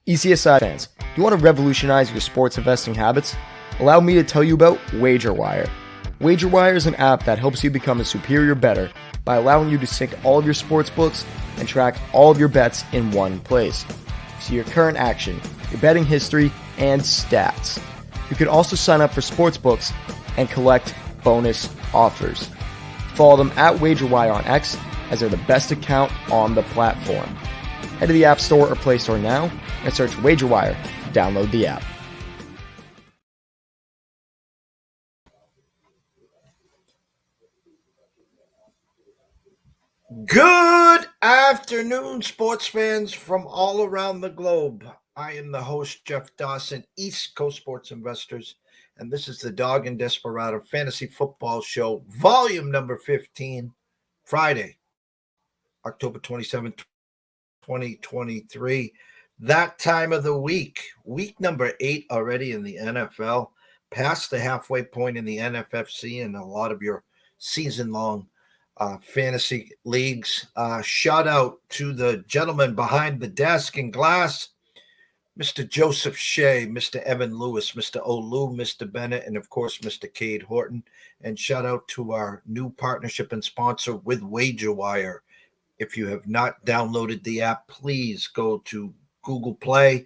ECSI fans, do you want to revolutionize your sports investing habits? Allow me to tell you about WagerWire. WagerWire is an app that helps you become a superior bettor by allowing you to sync all of your sports books and track all of your bets in one place. See your current action, your betting history, and stats. You can also sign up for sportsbooks and collect bonus offers. Follow them at WagerWire on X, as they're the best account on the platform. Head to the App Store or Play Store now and search WagerWire to download the app. Good afternoon, sports fans from all around the globe. I am the host, Jeff Dawson, East Coast Sports Investors, and this is the Dawg and Desperado Fantasy Football Show, volume number 15, Friday, October 27th, 2023. That time of the week number 8 already in the NFL, past the halfway point in the NFFC and a lot of your season-long fantasy leagues. Shout out to the gentleman behind the desk in glass, Mr. Joseph Shea, Mr. Evan Lewis, Mr. Olu, Mr. Bennett, and of course, Mr. Cade Horton. And shout out to our new partnership and sponsor with WagerWire. If you have not downloaded the app, please go to Google Play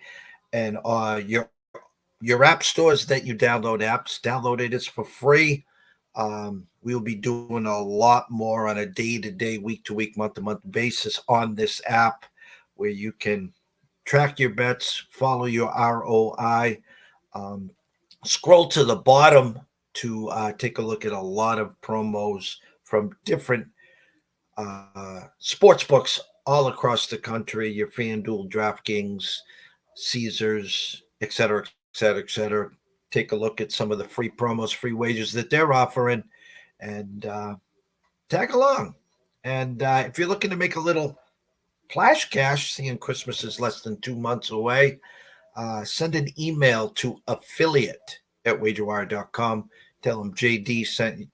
and your app stores that you download apps. Download it. It's for free. We'll be doing a lot more on a day-to-day, week-to-week, month-to-month basis on this app where you can track your bets, follow your ROI, scroll to the bottom to take a look at a lot of promos from different sports books all across the country, your FanDuel, DraftKings, Caesars, et cetera, et cetera, et cetera. Take a look at some of the free promos, free wagers that they're offering, and tag along. And if you're looking to make a little flash cash, seeing Christmas is less than 2 months away, send an email to affiliate@wagerwire.com. Tell them JD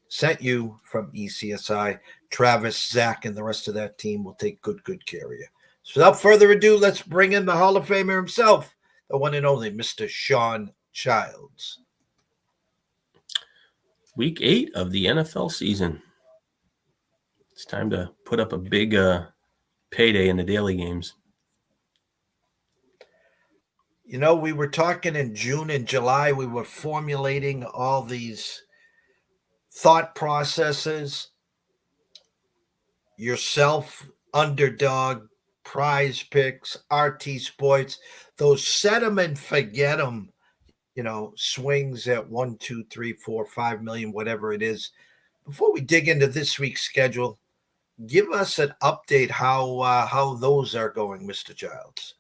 sent you from ECSI. Travis, Zach, and the rest of that team will take good care of you. So without further ado, let's bring in the Hall of Famer himself, the one and only Mr. Shawn Childs. Week 8 of the NFL season. It's time to put up a big payday in the daily games. You know, we were talking in June and July. We were formulating all these thought processes. Yourself, Underdog, Prize Picks, RT Sports, those set them and forget them, swings at 1, 2, 3, 4, 5 million, whatever it is. Before we dig into this week's schedule, give us an update how those are going, Mr. Childs.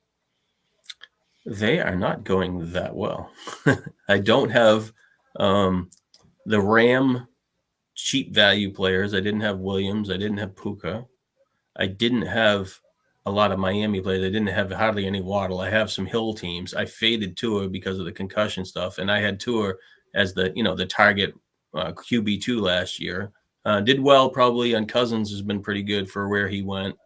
They are not going that well. I don't have the Ram cheap value players. I didn't have Williams. I didn't have Puka. I didn't have a lot of Miami players. I didn't have hardly any Waddle. I have some Hill teams. I faded Tua because of the concussion stuff, and I had Tua as the target QB2 last year. Did well probably on Cousins, has been pretty good for where he went.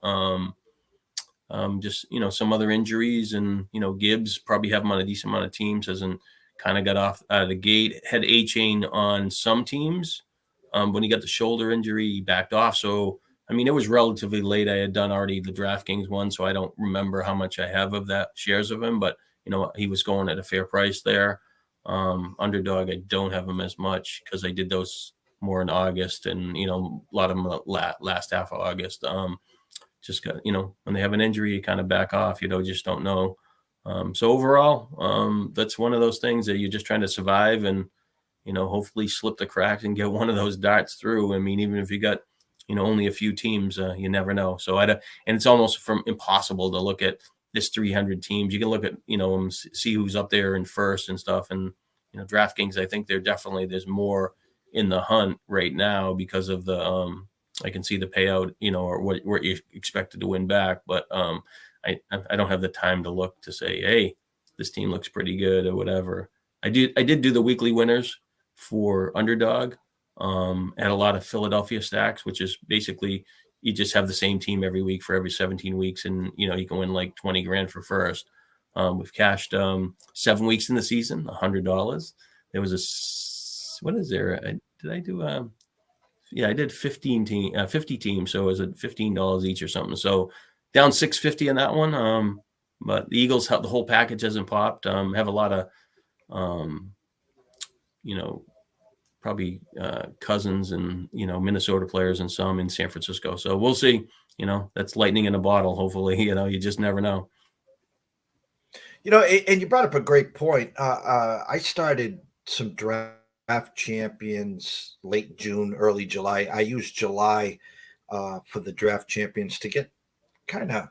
Just some other injuries, and Gibbs probably have him on a decent amount of teams. Hasn't kind of got off out of the gate. Had A-Chain on some teams. When he got the shoulder injury, he backed off. So, it was relatively late. I had done already the DraftKings one, so I don't remember how much I have of that shares of him. But, he was going at a fair price there. Underdog, I don't have him as much because I did those more in August and, a lot of them last half of August. Just got, when they have an injury, you kind of back off, just don't know. So overall, that's one of those things that you're just trying to survive and, hopefully slip the cracks and get one of those darts through. Even if you got, only a few teams, you never know. So and it's almost impossible to look at this 300 teams. You can look at, and see who's up there in first and stuff. And, DraftKings, I think there's more in the hunt right now because of the, I can see the payout, or what you expected to win back. But I don't have the time to look to say, hey, this team looks pretty good or whatever. I did do the weekly winners for Underdog. Had a lot of Philadelphia stacks, which is basically you just have the same team every week for every 17 weeks. And, you can win like 20 grand for first. We've cashed 7 weeks in the season, $100. There was what is there? Did I do? I did 50 teams, so it was at $15 each or something. So down $650 on that one. But the Eagles have the whole package hasn't popped. Have a lot of, probably Cousins and Minnesota players and some in San Francisco. So we'll see. That's lightning in a bottle. Hopefully, you just never know. And you brought up a great point. I started some draft champions late June, early July. I used July for the draft champions to get kind of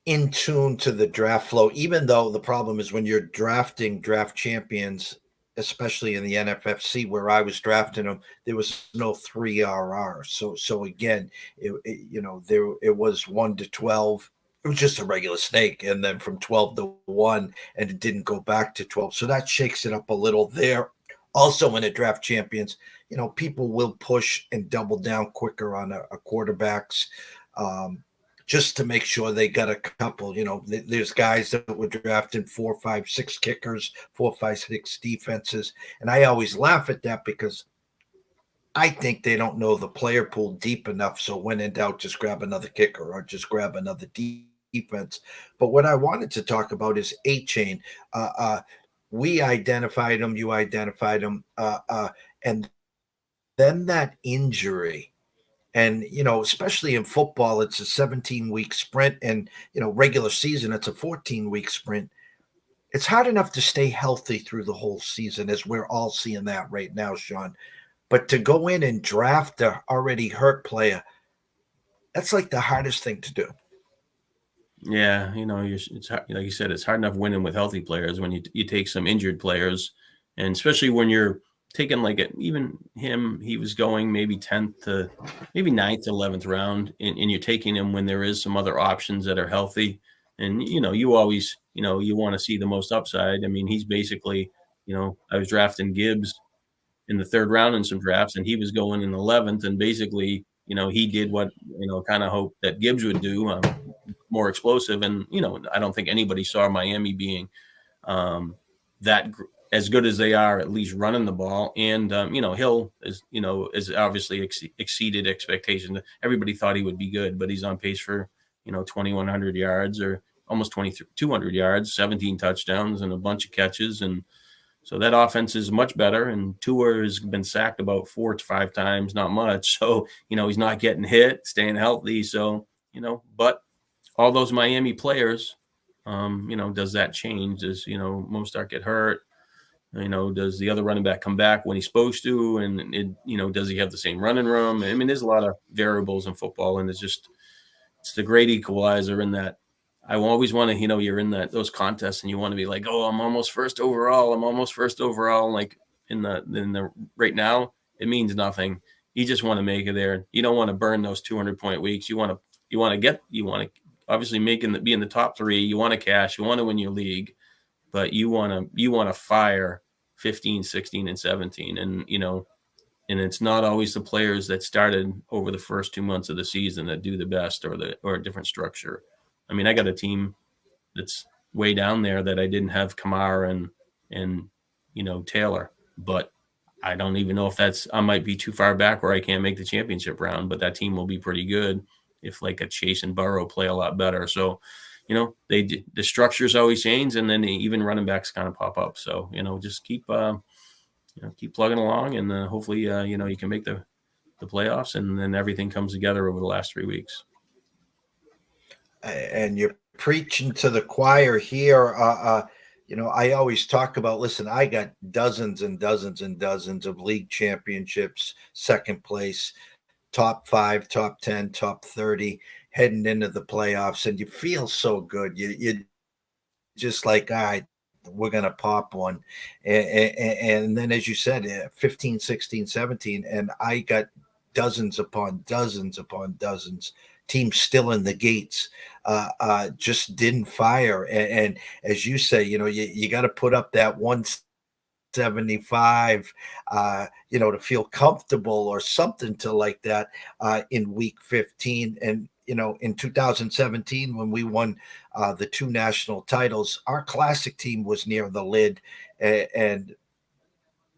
in tune to the draft flow, even though the problem is when you're drafting draft champions, especially in the NFFC where I was drafting them, there was no 3RR. So again, it was 1 to 12. It was just a regular snake, and then from 12 to 1, and it didn't go back to 12. So that shakes it up a little there. Also, in the draft champions, people will push and double down quicker on a quarterbacks. Just to make sure they got a couple. There's guys that were drafting 4, 5, 6 kickers, 4, 5, 6 defenses. And I always laugh at that because I think they don't know the player pool deep enough. So when in doubt, just grab another kicker or just grab another defense. But what I wanted to talk about is A-Chain. We identified him, you identified him, and then that injury. And, especially in football, it's a 17-week sprint, and, regular season, it's a 14-week sprint. It's hard enough to stay healthy through the whole season, as we're all seeing that right now, Shawn. But to go in and draft a already hurt player, that's like the hardest thing to do. Yeah, it's hard, like you said, it's hard enough winning with healthy players when you take some injured players, and especially when you're taking even him, he was going maybe 10th to maybe 9th, 11th round, and you're taking him when there is some other options that are healthy. And, you always, you want to see the most upside. I mean, he's basically, I was drafting Gibbs in the 3rd round in some drafts, and he was going in 11th. And basically, he did what, kind of hoped that Gibbs would do, more explosive. And, I don't think anybody saw Miami being that as good as they are, at least running the ball. And, Hill is obviously exceeded expectations. Everybody thought he would be good, but he's on pace for, 2,100 yards or almost 2,200 yards, 17 touchdowns and a bunch of catches. And so that offense is much better. And Tua has been sacked about 4 to 5 times, not much. So, he's not getting hit, staying healthy. So, but all those Miami players, does that change? Does, Mostert get hurt? Does the other running back come back when he's supposed to? And does he have the same running room? I mean, there's a lot of variables in football, and it's the great equalizer in that I always want to, you're in those contests and you want to be like, oh, I'm almost first overall. Like in the right now, it means nothing. You just want to make it there. You don't want to burn those 200-point weeks. You want to obviously be in the top 3. You want to cash. You want to win your league. But you want to fire 15, 16, and 17. And, and it's not always the players that started over the first 2 months of the season that do the best or a different structure. I mean, I got a team that's way down there that I didn't have Kamara and Taylor, but I don't even know if I might be too far back where I can't make the championship round, but that team will be pretty good if like a Chase and Burrow play a lot better. So, the structures always change, and then even running backs kind of pop up. So, just keep plugging along, and hopefully, you can make the playoffs, and then everything comes together over the last 3 weeks. And you're preaching to the choir here. I always talk about, listen, I got dozens and dozens and dozens of league championships, second place, top 5, top 10, top 30, heading into the playoffs, and you feel so good. You just like, all right, we're going to pop one. And then, as you said, 15, 16, 17, and I got dozens upon dozens upon dozens. Teams still in the gates, just didn't fire. And as you say, you got to put up that 175, to feel comfortable or something to like that in week 15. And, in 2017 when we won the 2 national titles, our classic team was near the lid, and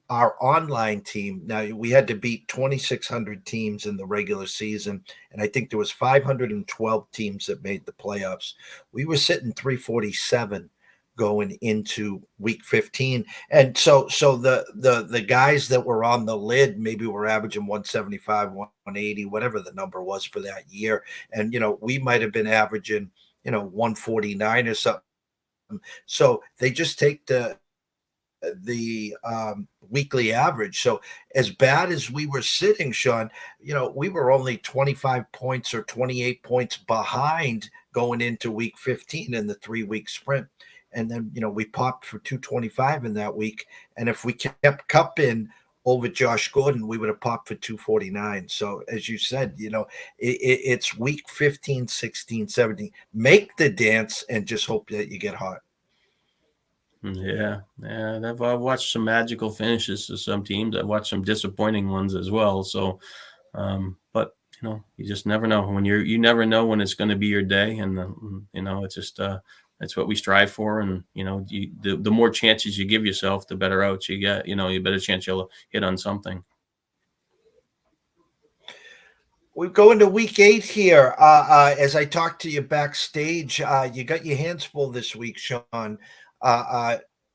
our online team, now we had to beat 2,600 teams in the regular season, and I think there was 512 teams that made the playoffs. We were sitting 347 going into week 15, and so the guys that were on the lid maybe were averaging 175, 180, whatever the number was for that year, and we might have been averaging 149 or something. So they just take the weekly average. So as bad as we were sitting, Shawn, we were only 25 points or 28 points behind going into week 15 in the 3-week sprint. And then, we popped for 225 in that week. And if we kept Cup in over Josh Gordon, we would have popped for 249. So as you said, it's week 15, 16, 17. Make the dance and just hope that you get hot. Yeah. I've watched some magical finishes to some teams. I've watched some disappointing ones as well. So, but you just never know when you never know when it's going to be your day, and it's just that's what we strive for. And the more chances you give yourself, the better outs you get. You better chance you'll hit on something. We go into week 8 here. As I talked to you backstage, you got your hands full this week, Shawn.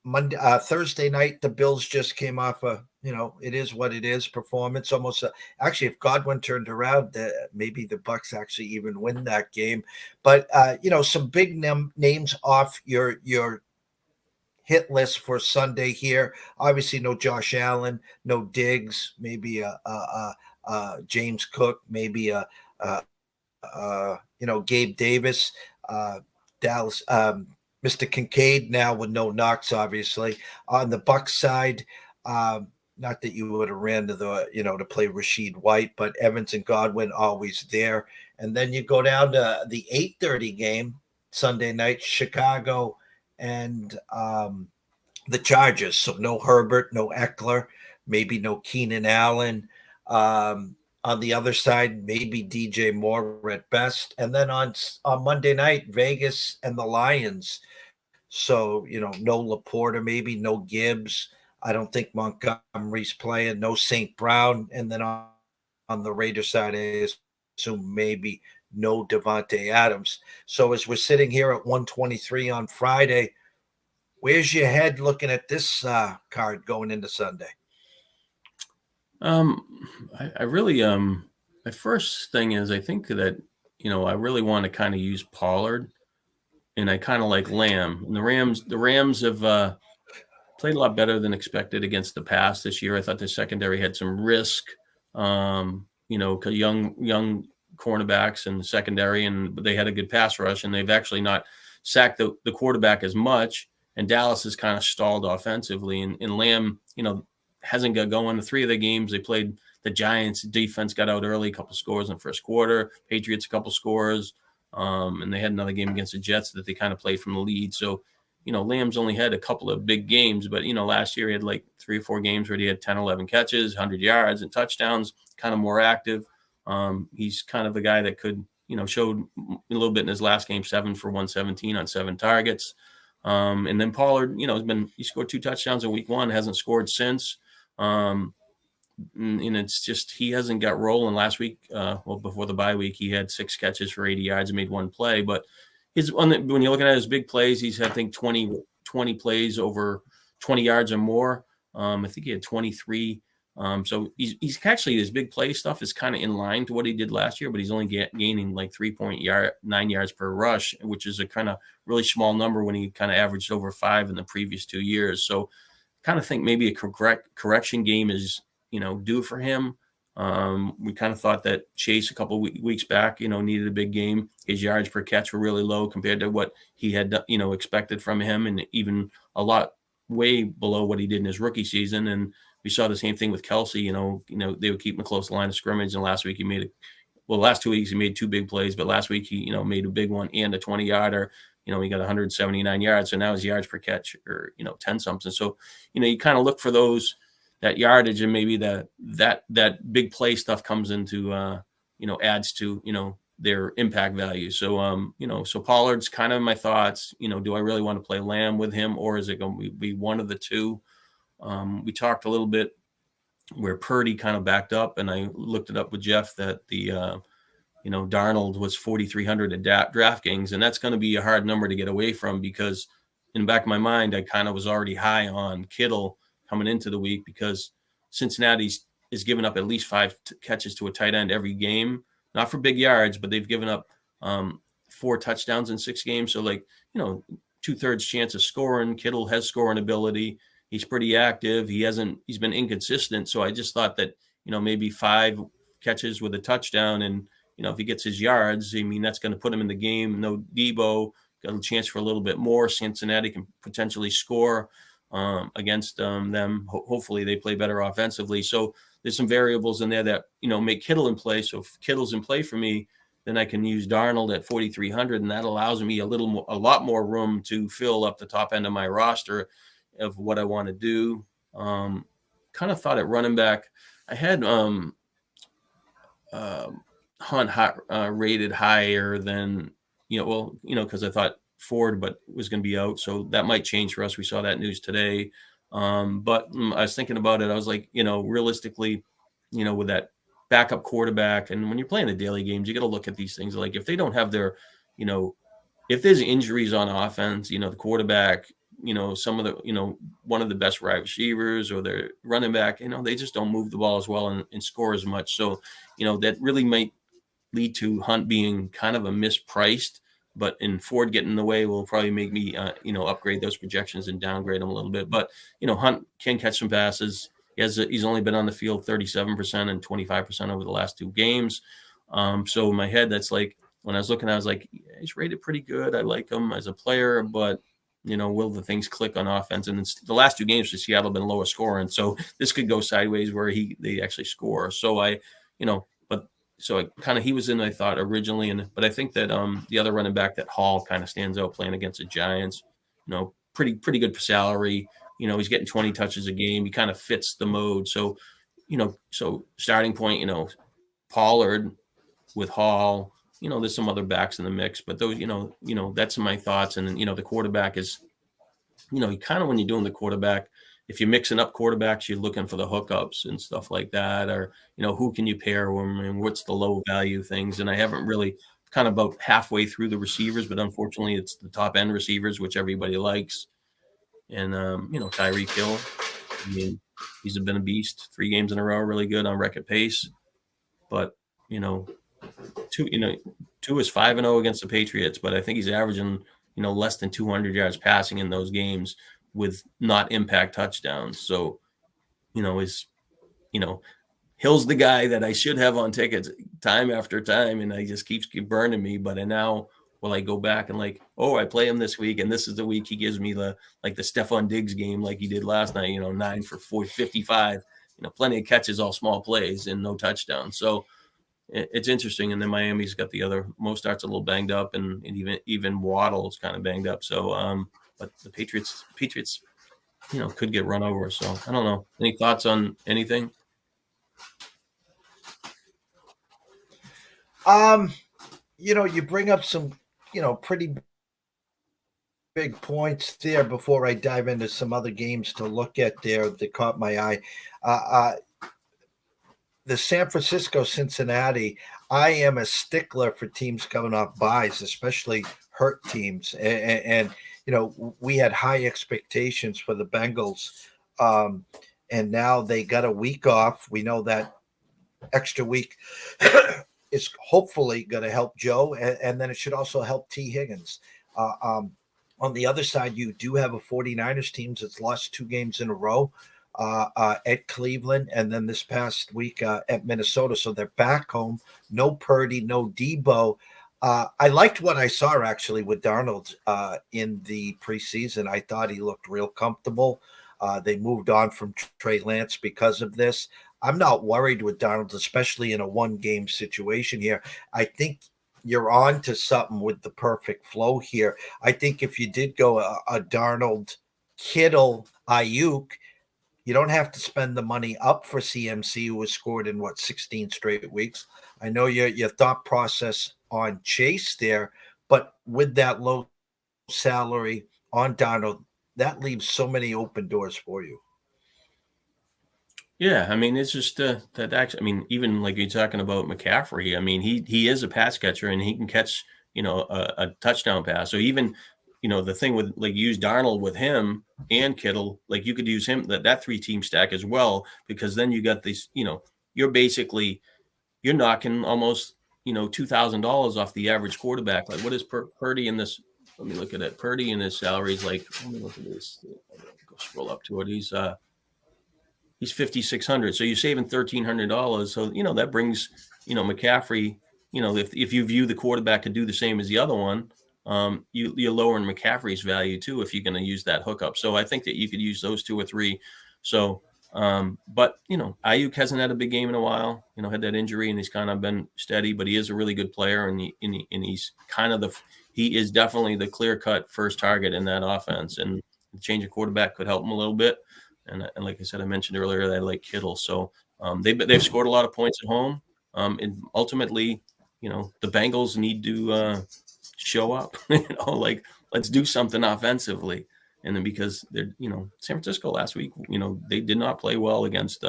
Monday, Thursday night, the Bills just came off it is what it is performance. Almost actually, if Godwin turned around, maybe the Bucks actually even win that game. But some big names off your hit list for Sunday here. Obviously, no Josh Allen, no Diggs, maybe James Cook, maybe Gabe Davis, Dallas. Mr. Kincaid now with no Knox, obviously. On the Bucs side, not that you would have ran to to play Rashid White, but Evans and Godwin always there. And then you go down to the 8:30 game Sunday night, Chicago and the Chargers. So no Herbert, no Eckler, maybe no Keenan Allen. On the other side, maybe DJ Moore at best. And then on Monday night, Vegas and the Lions. So, no Laporta, maybe no Gibbs. I don't think Montgomery's playing, no St. Brown. And then on the Raiders side, I assume maybe no Devontae Adams. So as we're sitting here at 123 on Friday, where's your head looking at this card going into Sunday? I really my first thing is I think that I really want to kind of use Pollard, and I kind of like Lamb. And the Rams have played a lot better than expected against the pass this year. I thought the secondary had some risk, young cornerbacks in the secondary, and they had a good pass rush, and they've actually not sacked the quarterback as much. And Dallas has kind of stalled offensively, and Lamb, hasn't got going. The 3 of the games they played, the Giants defense got out early, a couple scores in the first quarter. Patriots, a couple scores. And they had another game against the Jets that they kind of played from the lead. So, Lamb's only had a couple of big games, but, last year he had like 3 or 4 games where he had 10, 11 catches, 100 yards and touchdowns, kind of more active. He's kind of a guy that could, showed a little bit in his last game, 7 for 117 on 7 targets. And then Pollard, he scored 2 touchdowns in week 1, hasn't scored since. And it's just he hasn't got rolling. Last week, before the bye week, he had 6 catches for 80 yards and made 1 play. But when you're looking at his big plays, he's had, I think, 20 plays over 20 yards or more. I think he had 23. So he's actually, his big play stuff is kind of in line to what he did last year, but he's only gaining like 3.9 yards per rush, which is a kind of really small number when he kind of averaged over 5 in the previous 2 years. So kind of think maybe a correction game is, due for him. We kind of thought that Chase a couple weeks back, needed a big game. His yards per catch were really low compared to what he had, expected from him, and even a lot way below what he did in his rookie season. And we saw the same thing with Kelsey. They would keep him close to the line of scrimmage. And last week last 2 weeks he made 2 big plays, but last week he, made a big one and a 20-yarder. He got 179 yards. So now his yards per catch are, 10 something. So, you kind of look for that yardage, and maybe that big play stuff comes into, adds to, their impact value. So, so Pollard's kind of my thoughts. Do I really want to play Lamb with him, or is it going to be one of the two? We talked a little bit where Purdy kind of backed up, and I looked it up with Jeff that the Darnold was 4,300 at DraftKings, and that's going to be a hard number to get away from, because in the back of my mind, I kind of was already high on Kittle coming into the week, because Cincinnati is giving up at least 5 catches to a tight end every game, not for big yards, but they've given up 4 touchdowns in 6 games. So 2/3 chance of scoring. Kittle has scoring ability. He's pretty active. He's been inconsistent. So I just thought that, maybe 5 catches with a touchdown, and, if he gets his yards, that's going to put him in the game. No Debo, got a chance for a little bit more. Cincinnati can potentially score against them. Hopefully they play better offensively. So there's some variables in there that, make Kittle in play. So if Kittle's in play for me, then I can use Darnold at 4,300, and that allows me a lot more room to fill up the top end of my roster of what I want to do. Kind of thought at running back, I had Hunt rated higher than, because I thought Ford was going to be out. So that might change for us. We saw that news today. But I was thinking about it. I was like, realistically, with that backup quarterback, and when you're playing the daily games, you got to look at these things. Like if they don't have their, if there's injuries on offense, the quarterback, some of the, one of the best wide receivers or their running back, they just don't move the ball as well and score as much. So, that really might lead to Hunt being kind of a mispriced, but in Ford getting in the way will probably make me, upgrade those projections and downgrade them a little bit. But, Hunt can catch some passes. He's only been on the field 37% and 25% over the last 2 games. So in my head, that's like, when I was looking, I was like, he's rated pretty good. I like him as a player, but, will the things click on offense? And the last 2 games for Seattle have been lower scoring. So this could go sideways where they actually score. So he was in, I thought originally. But I think that the other running back, that Hall, kind of stands out playing against the Giants, pretty good salary. He's getting 20 touches a game. He kind of fits the mode. So, so starting point, Pollard with Hall, there's some other backs in the mix, but those, that's my thoughts. And, the quarterback is, you kind of, when you're doing the quarterback, if you're mixing up quarterbacks, you're looking for the hookups and stuff like that, or, who can you pair them and what's the low value things. And I haven't really kind of about halfway through the receivers, but unfortunately it's the top end receivers, which everybody likes. And, Tyreek Hill, he's been a beast 3 games in a row, really good on record pace. But, two is 5-0 against the Patriots, but I think he's averaging, less than 200 yards passing in those games with not impact touchdowns. So, Hill's the guy that I should have on tickets time after time, and I just keeps burning me. But now, will I go back and I play him this week, and this is the week he gives me the Stephon Diggs game like he did last night, 9 for 55, plenty of catches, all small plays, and no touchdowns. So it's interesting. And then Miami's got the other, Mostert's a little banged up, and even Waddle's kind of banged up. So, but the Patriots, could get run over. So I don't know. Any thoughts on anything? You bring up some, pretty big points there before I dive into some other games to look at there that caught my eye. The San Francisco Cincinnati, I am a stickler for teams coming off buys, especially hurt teams. And we had high expectations for the Bengals. And now they got a week off. We know that extra week is hopefully going to help Joe, and then it should also help T. Higgins. On the other side, you do have a 49ers team that's lost 2 games in a row at Cleveland, and then this past week at Minnesota. So they're back home. No Purdy, no Debo. I liked what I saw actually with Darnold in the preseason. I thought he looked real comfortable. They moved on from Trey Lance because of this. I'm not worried with Darnold, especially in a 1-game situation here. I think you're on to something with the perfect flow here. I think if you did go a Darnold, Kittle, Ayuk, you don't have to spend the money up for CMC, who has scored in 16 straight weeks. I know your thought process on Chase there, but with that low salary on Donald, that leaves so many open doors for you. Yeah, I mean, it's just that actually, I mean, even like you're talking about McCaffrey, I mean, he is a pass catcher and he can catch, a touchdown pass. So even, the thing with like use Darnold with him and Kittle, like you could use him that 3-team stack as well, because then you got these, you're basically you're knocking almost, $2,000 off the average quarterback. Like what is Purdy in this? Let me look at it. Purdy in his salary is like, let me look at this. Go scroll up to it. He's 5,600. So you're saving $1,300. So, that brings, McCaffrey, if you view the quarterback to do the same as the other one, you're lowering McCaffrey's value too, if you're going to use that hookup. So I think that you could use those 2 or 3. So, but, Ayuk hasn't had a big game in a while, had that injury and he's kind of been steady, but he is a really good player. And he's kind of he is definitely the clear cut first target in that offense, and the change of quarterback could help him a little bit. And like I said, I mentioned earlier that I like Kittle. So they've scored a lot of points at home. And ultimately, the Bengals need to show up. Like let's do something offensively. And then because they're, San Francisco last week, they did not play well against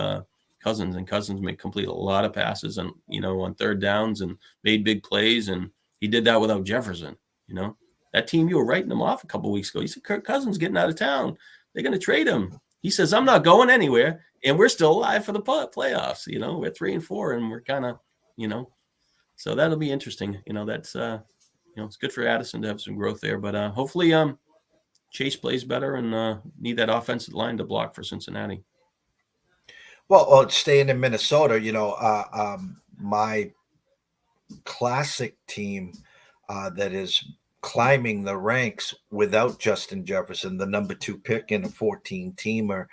Cousins, and Cousins complete a lot of passes and on third downs and made big plays, and he did that without Jefferson. That team, you were writing them off a couple of weeks ago. You said Kirk Cousins getting out of town. They're going to trade him. He says, I'm not going anywhere, and we're still alive for the playoffs. We're 3-4, and we're kind of, so that'll be interesting. That's, it's good for Addison to have some growth there, but hopefully Chase plays better and need that offensive line to block for Cincinnati. Well, staying in Minnesota, my classic team that is climbing the ranks without Justin Jefferson, the number 2 pick in a 14-teamer,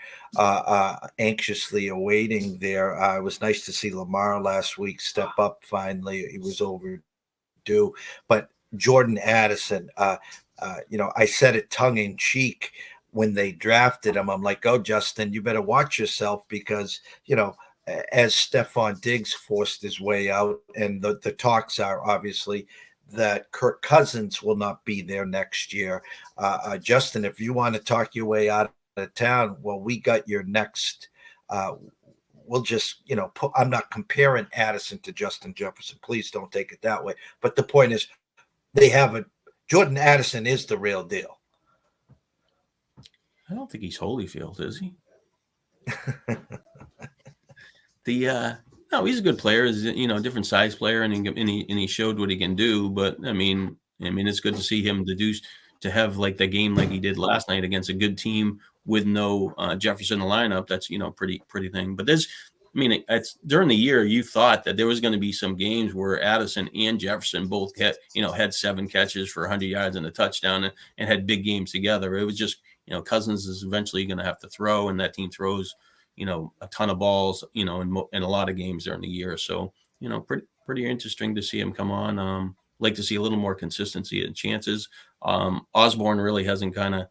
anxiously awaiting there. It was nice to see Lamar last week step up finally. He was overdue. But Jordan Addison, I said it tongue-in-cheek when they drafted him. I'm like, oh, Justin, you better watch yourself because, as Stephon Diggs forced his way out, and the talks are obviously that Kirk Cousins will not be there next year. Justin, if you want to talk your way out of town, well, we got your next. We'll just, I'm not comparing Addison to Justin Jefferson. Please don't take it that way. But the point is, Jordan Addison is the real deal. I don't think he's Holyfield, is he? No, he's a good player. He's a different size player, and he showed what he can do. But I mean, it's good to see him to have like the game like he did last night against a good team with no Jefferson in the lineup. That's pretty thing. But it's during the year you thought that there was going to be some games where Addison and Jefferson both had 7 catches for 100 yards and a touchdown and had big games together. It was just Cousins is eventually going to have to throw, and that team throws a ton of balls, in a lot of games during the year. So, pretty interesting to see him come on. Like to see a little more consistency and chances. Osborne really hasn't kind of,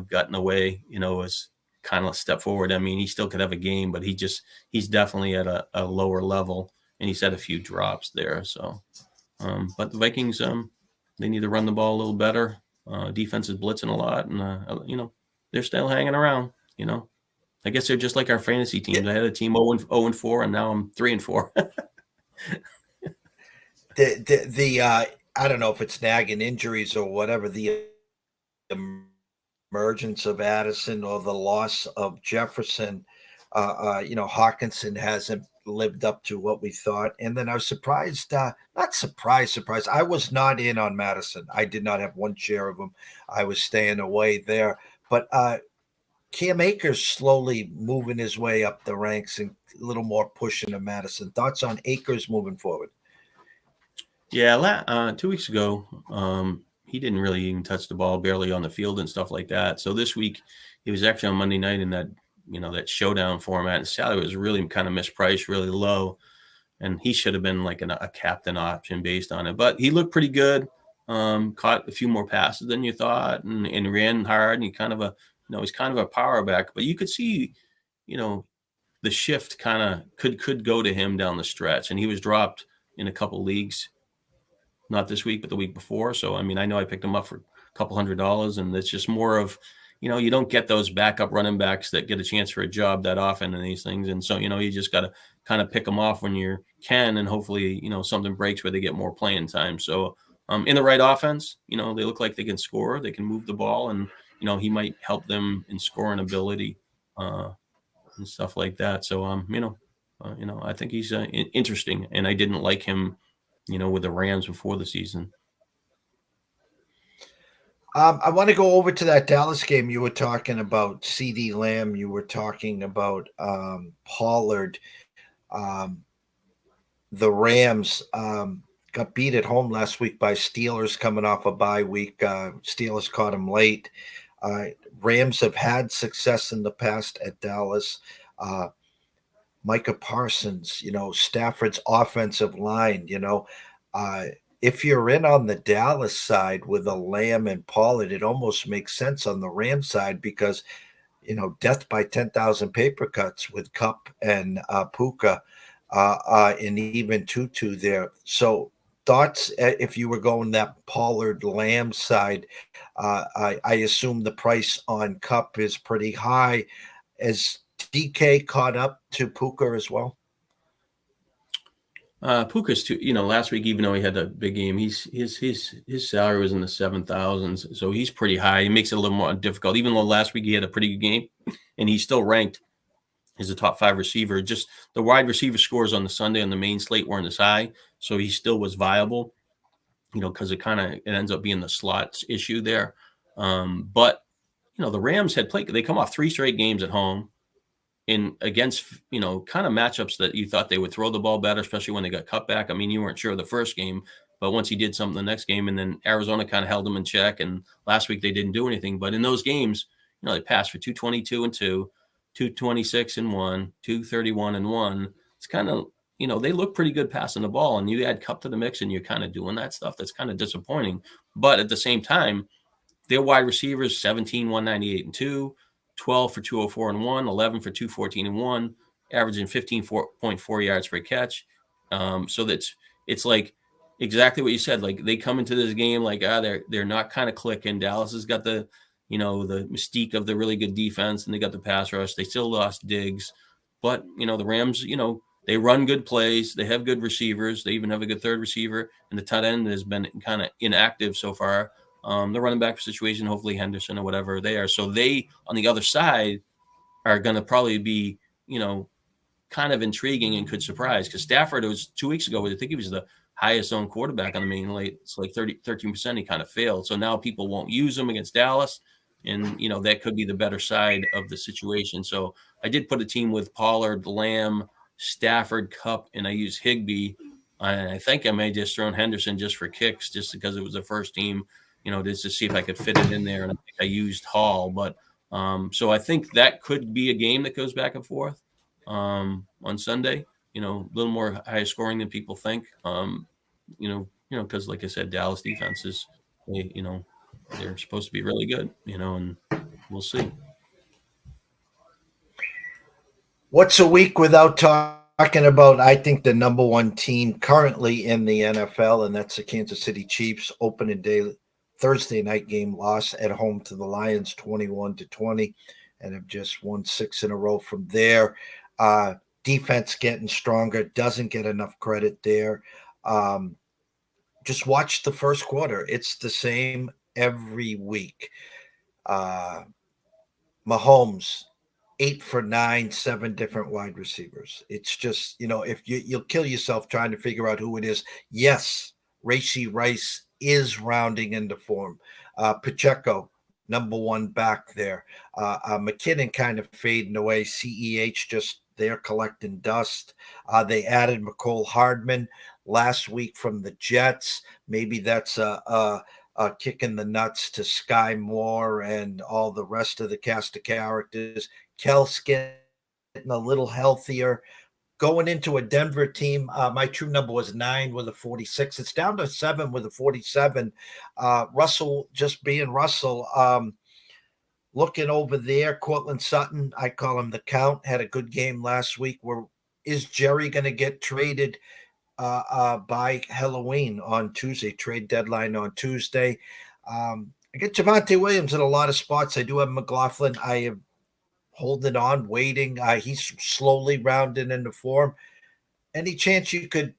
gotten away, as kind of a step forward. I mean, he still could have a game, but he's definitely at a lower level, and he's had a few drops there. So, but the Vikings, they need to run the ball a little better. Defense is blitzing a lot, and, they're still hanging around, I guess they're just like our fantasy teams. Yeah. I had a team 0-4, and now I'm 3-4. I don't know if it's nagging injuries or whatever, the emergence of Addison or the loss of Jefferson. Hawkinson hasn't lived up to what we thought. And then I was surprised, not surprised. I was not in on Madison. I did not have one share of him. I was staying away there. But Cam Akers slowly moving his way up the ranks and a little more pushing to Madison. Thoughts on Akers moving forward? Yeah, 2 weeks ago, he didn't really even touch the ball, barely on the field and stuff like that. So this week, he was actually on Monday night in that, that showdown format. And salary was really kind of mispriced, really low. And he should have been like a captain option based on it. But he looked pretty good, caught a few more passes than you thought, and ran hard. And he he's kind of a power back, but you could see, the shift kind of could go to him down the stretch, and he was dropped in a couple leagues not this week, but the week before. So, I mean, I know I picked him up for a couple $100, and it's just more of, you don't get those backup running backs that get a chance for a job that often in these things. And so, you just got to kind of pick them off when you can, and hopefully, something breaks where they get more playing time. So, in the right offense, they look like they can score, they can move the ball, and, he might help them in scoring ability, and stuff like that. So, I think he's interesting, and I didn't like him, with the Rams before the season. I want to go over to that Dallas game. You were talking about CeeDee Lamb. You were talking about Pollard. Um, the Rams got beat at home last week by Steelers coming off a bye week. Steelers caught them late. Rams have had success in the past at Dallas. Micah Parsons, Stafford's offensive line, if you're in on the Dallas side with a Lamb and Pollard, it almost makes sense on the Rams side because, death by 10,000 paper cuts with Cup and Puka and even Tutu there. So thoughts if you were going that Pollard Lamb side, I assume the price on Cup is pretty high. As DK caught up to Puka as well? Puka's too, last week, even though he had a big game, his salary was in the 7,000s, so he's pretty high. He makes it a little more difficult. Even though last week he had a pretty good game, and he's still ranked as a top 5 receiver. Just the wide receiver scores on the Sunday on the main slate weren't as high, so he still was viable. Because it ends up being the slots issue there. But the Rams had played. They come off 3 straight games at home. Against, kind of matchups that you thought they would throw the ball better, especially when they got cut back. I mean, you weren't sure of the first game, but once he did something the next game, and then Arizona kind of held them in check, and last week they didn't do anything. But in those games, they passed for 222 and 2, 226 and 1, 231 and 1. It's kind of, they look pretty good passing the ball, and you add Cup to the mix, and you're kind of doing that stuff. That's kind of disappointing. But at the same time, their wide receivers, 17, 198 and 2, 12 for 204 and 1, 11 for 214 and 1, averaging 15.4 yards per catch. So it's like exactly what you said. Like they come into this game like they're not kind of clicking. Dallas has got the the mystique of the really good defense, and they got the pass rush. They still lost Diggs, but the Rams, they run good plays. They have good receivers. They even have a good third receiver, and the tight end has been kind of inactive so far. The running back situation, hopefully Henderson or whatever they are. So they, on the other side, are going to probably be, kind of intriguing and could surprise. Because Stafford was 2 weeks ago, I think he was the highest owned quarterback on the main slate. It's like 13%. He kind of failed. So now people won't use him against Dallas. And, that could be the better side of the situation. So I did put a team with Pollard, Lamb, Stafford, Cup, and I used Higbee. I think I may just throw in Henderson just for kicks, just because it was the first team. Just to see if I could fit it in there. And I think I used Hall. But so I think that could be a game that goes back and forth on Sunday, a little more high scoring than people think. Because like I said, Dallas defense is, they're supposed to be really good, and we'll see. What's a week without talking about, I think, the number 1 team currently in the NFL, and that's the Kansas City Chiefs. Opening day Thursday night game loss at home to the Lions 21-20, and have just won 6 in a row from there. Defense getting stronger, doesn't get enough credit there. Just watch the first quarter. It's the same every week. Mahomes, 8 for 9, 7 different wide receivers. It's just, if you'll kill yourself trying to figure out who it is. Yes, Rashee Rice is rounding into form. Pacheco, number 1 back there. McKinnon kind of fading away. CEH just there collecting dust. They added McCole Hardman last week from the Jets. Maybe that's a kick in the nuts to Sky Moore and all the rest of the cast of characters. Kels getting a little healthier. Going into a Denver team, my true number was 9 with a 46. It's down to 7 with a 47. Russell just being Russell. Looking over there, Cortland Sutton, I call him the Count, had a good game last week. Is Jerry going to get traded? by Halloween on Tuesday, trade deadline on Tuesday. I get Javonte Williams in a lot of spots. I do have McLaughlin. I am holding on, waiting. He's slowly rounding into form. Any chance you could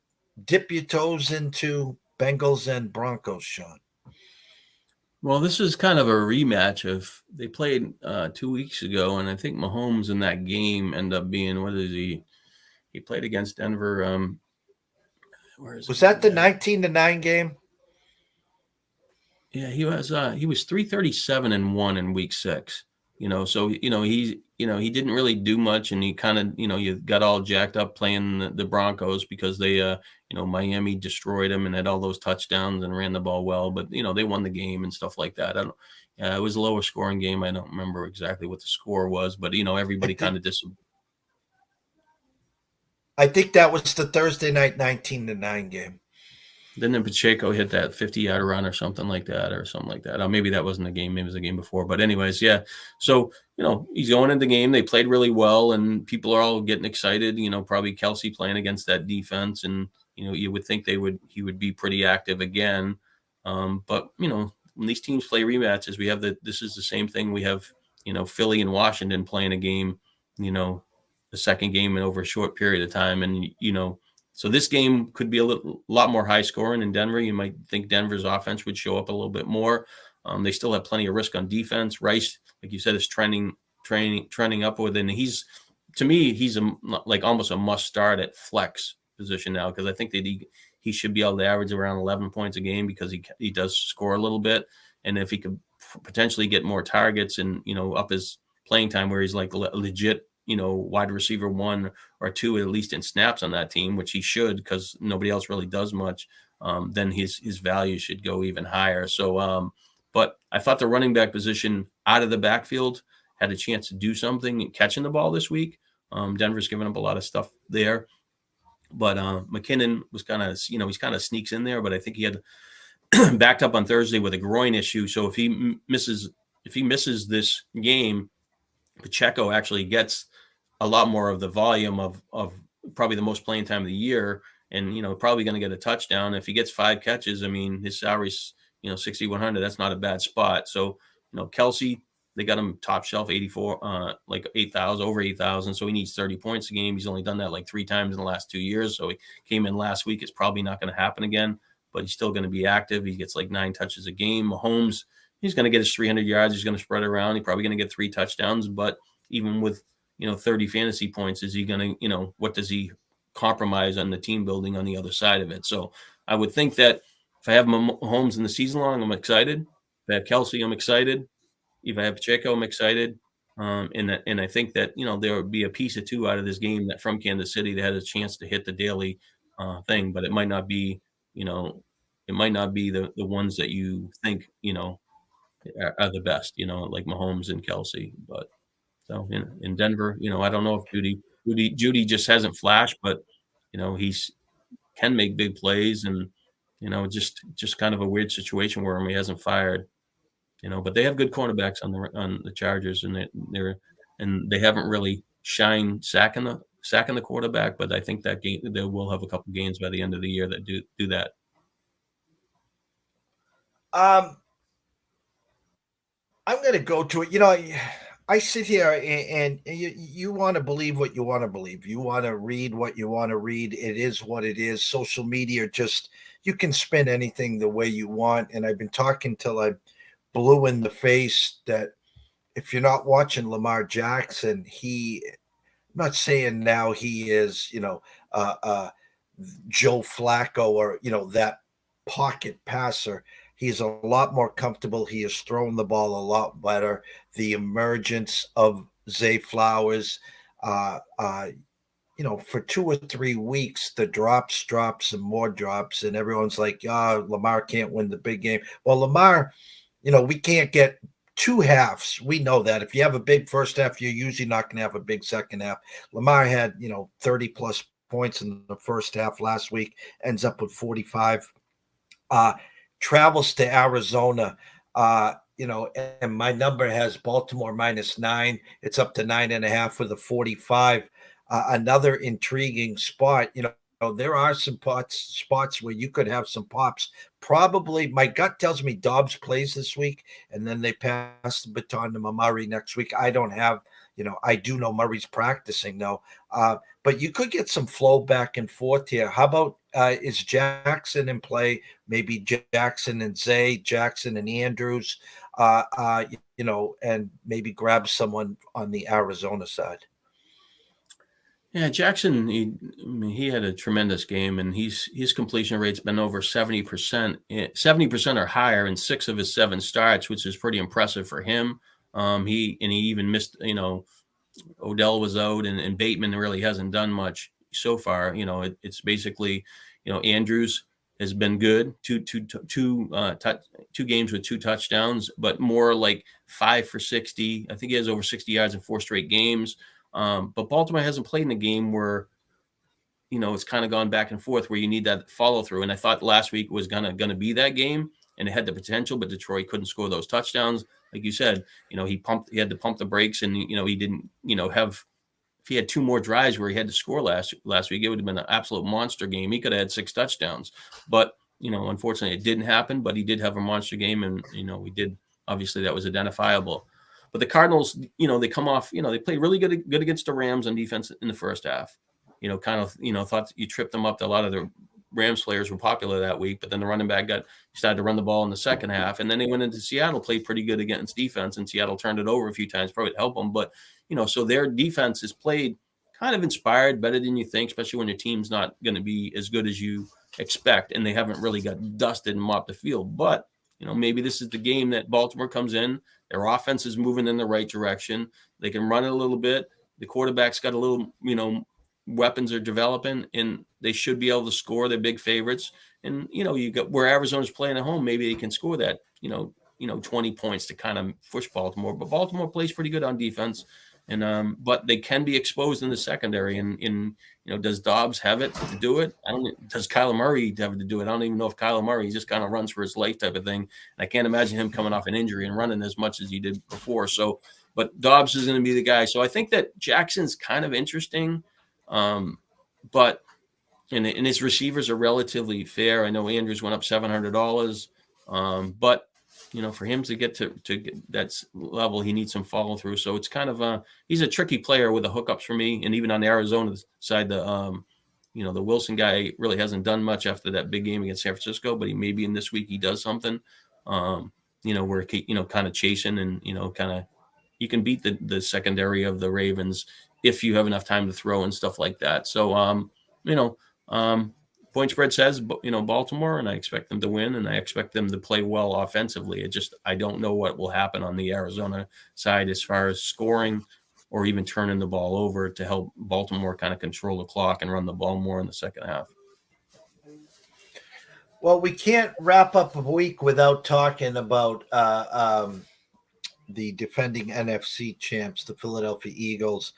dip your toes into Bengals and Broncos, Shawn? Well, this is kind of a rematch of they played 2 weeks ago, and I think Mahomes in that game ended up being what is he? He played against Denver. Where is Was it? that the 19-9 game? Yeah, he was 337-1 in week 6. So he didn't really do much, and he kind of you got all jacked up playing the Broncos because they Miami destroyed him and had all those touchdowns and ran the ball well, but they won the game and stuff like that. It was a lower scoring game. I don't remember exactly what the score was, but everybody kind of I think that was the Thursday night 19-9 game. Then Pacheco hit that 50-yard run or something like that. Oh, maybe that wasn't a game. Maybe it was a game before. But anyways, yeah. So, he's going into the game. They played really well, and people are all getting excited. Probably Kelsey playing against that defense. And, you would think he would be pretty active again. But, when these teams play rematches, this is the same thing. We have, Philly and Washington playing a game, the second game in over a short period of time. And, so this game could be a lot more high scoring in Denver. You might think Denver's offense would show up a little bit more. They still have plenty of risk on defense. Rice, like you said, is trending upward, and he's like almost a must start at flex position now, because I think that he should be able to average around 11 points a game because he does score a little bit, and if he could potentially get more targets and up his playing time where he's like legit wide receiver 1 or 2 at least in snaps on that team, which he should because nobody else really does much, then his value should go even higher. So, but I thought the running back position out of the backfield had a chance to do something catching the ball this week. Denver's given up a lot of stuff there, but McKinnon was kind of, he's kind of sneaks in there, but I think he had backed up on Thursday with a groin issue. So if he misses this game, Pacheco actually gets a lot more of the volume of probably the most playing time of the year, and probably going to get a touchdown. If he gets 5 catches, I mean, his salary's 6,100. That's not a bad spot. So Kelsey, they got him top shelf 84, like 8,000, over 8,000. So he needs 30 points a game. He's only done that like 3 times in the last 2 years. So he came in last week. It's probably not going to happen again, but he's still going to be active. He gets like 9 touches a game. Mahomes, he's going to get his 300 yards. He's going to spread around. He's probably going to get 3 touchdowns, but even with 30 fantasy points, is he going to, what does he compromise on the team building on the other side of it? So I would think that if I have Mahomes in the season long, I'm excited. If I have Kelsey, I'm excited. If I have Pacheco, I'm excited. And I think that, there would be a piece or two out of this game that from Kansas City that had a chance to hit the daily thing, but it might not be, the ones that you think, are the best, like Mahomes and Kelsey. But so in Denver, I don't know if Judy just hasn't flashed, but he's can make big plays, and just kind of a weird situation where he hasn't fired. But they have good cornerbacks on the Chargers, and they haven't really shined sacking the quarterback. But I think that game they will have a couple games by the end of the year that do that. I'm going to go to it. I sit here and you want to believe what you want to believe. You want to read what you want to read. It is what it is. Social media, you can spin anything the way you want. And I've been talking till I'm blue in the face that if you're not watching Lamar Jackson, I'm not saying now he is, Joe Flacco or, that pocket passer. He's a lot more comfortable. He has thrown the ball a lot better. The emergence of Zay Flowers, for 2 or 3 weeks, the drops and more drops, and everyone's like, Lamar can't win the big game. Well, Lamar, we can't get 2 halves. We know that. If you have a big first half, you're usually not going to have a big second half. Lamar had, 30 plus points in the first half last week, ends up with 45. Travels to Arizona, and my number has Baltimore -9. It's up to 9.5 with a 45. Another intriguing spot, there are some spots where you could have some pops. Probably, my gut tells me Dobbs plays this week, and then they pass the baton to Murray next week. I don't have, I do know Murray's practicing though, but you could get some flow back and forth here. How about is Jackson in play? Maybe Jackson and Zay, Jackson and Andrews, and maybe grab someone on the Arizona side. Yeah, Jackson, he had a tremendous game, and his completion rate's been over 70%, 70% or higher in 6 of his 7 starts, which is pretty impressive for him. He even missed, Odell was out, and Bateman really hasn't done much so far. It's basically, Andrews has been good, two games with 2 touchdowns, but more like 5 for 60. I think he has over 60 yards in 4 straight games. But Baltimore hasn't played in a game where, it's kind of gone back and forth where you need that follow through. And I thought last week was gonna be that game, and it had the potential, but Detroit couldn't score those touchdowns. Like you said, he had to pump the brakes, and he didn't, have. If he had 2 more drives where he had to score last week, it would have been an absolute monster game. He could have had 6 touchdowns, but unfortunately, it didn't happen. But he did have a monster game, and we did. Obviously, that was identifiable. But the Cardinals, they come off, they played really good against the Rams on defense in the first half. Thought you tripped them up. A lot of the Rams players were popular that week, but then the running back started to run the ball in the second half. And then they went into Seattle, played pretty good against defense, and Seattle turned it over a few times, probably to help them. But, so their defense is played kind of inspired, better than you think, especially when your team's not going to be as good as you expect, and they haven't really got dusted and mopped the field. But, maybe this is the game that Baltimore comes in. Their offense is moving in the right direction. They can run it a little bit. The quarterback's got a little, weapons are developing, and they should be able to score. They're big favorites. And, you got where Arizona's playing at home, maybe they can score that, 20 points to kind of push Baltimore. But Baltimore plays pretty good on defense. And but they can be exposed in the secondary. And does Dobbs have it to do it? Does Kyler Murray have it to do it? I don't even know if Kyler Murray just kind of runs for his life type of thing. And I can't imagine him coming off an injury and running as much as he did before. So, but Dobbs is going to be the guy. So I think that Jackson's kind of interesting. But and his receivers are relatively fair. I know Andrews went up $700. But for him to get to get that level, he needs some follow through. So it's kind of he's a tricky player with the hookups for me. And even on the Arizona side, the Wilson guy really hasn't done much after that big game against San Francisco, but he maybe in this week he does something, where kind of chasing and kind of you can beat the secondary of the Ravens if you have enough time to throw and stuff like that. So point spread says, Baltimore, and I expect them to win, and I expect them to play well offensively. I don't know what will happen on the Arizona side as far as scoring or even turning the ball over to help Baltimore kind of control the clock and run the ball more in the second half. Well, we can't wrap up a week without talking about the defending NFC champs, the Philadelphia Eagles.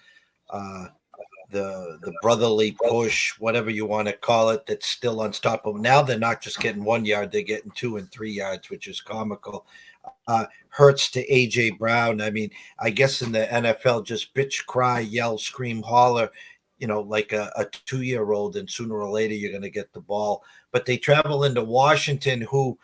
The brotherly push, whatever you want to call it, that's still unstoppable. Now they're not just getting 1 yard, they're getting 2 and 3 yards, which is comical. Hurts to A.J. Brown. I mean, I guess in the NFL, just bitch, cry, yell, scream, holler, like a 2-year-old, and sooner or later you're going to get the ball. But they travel into Washington, who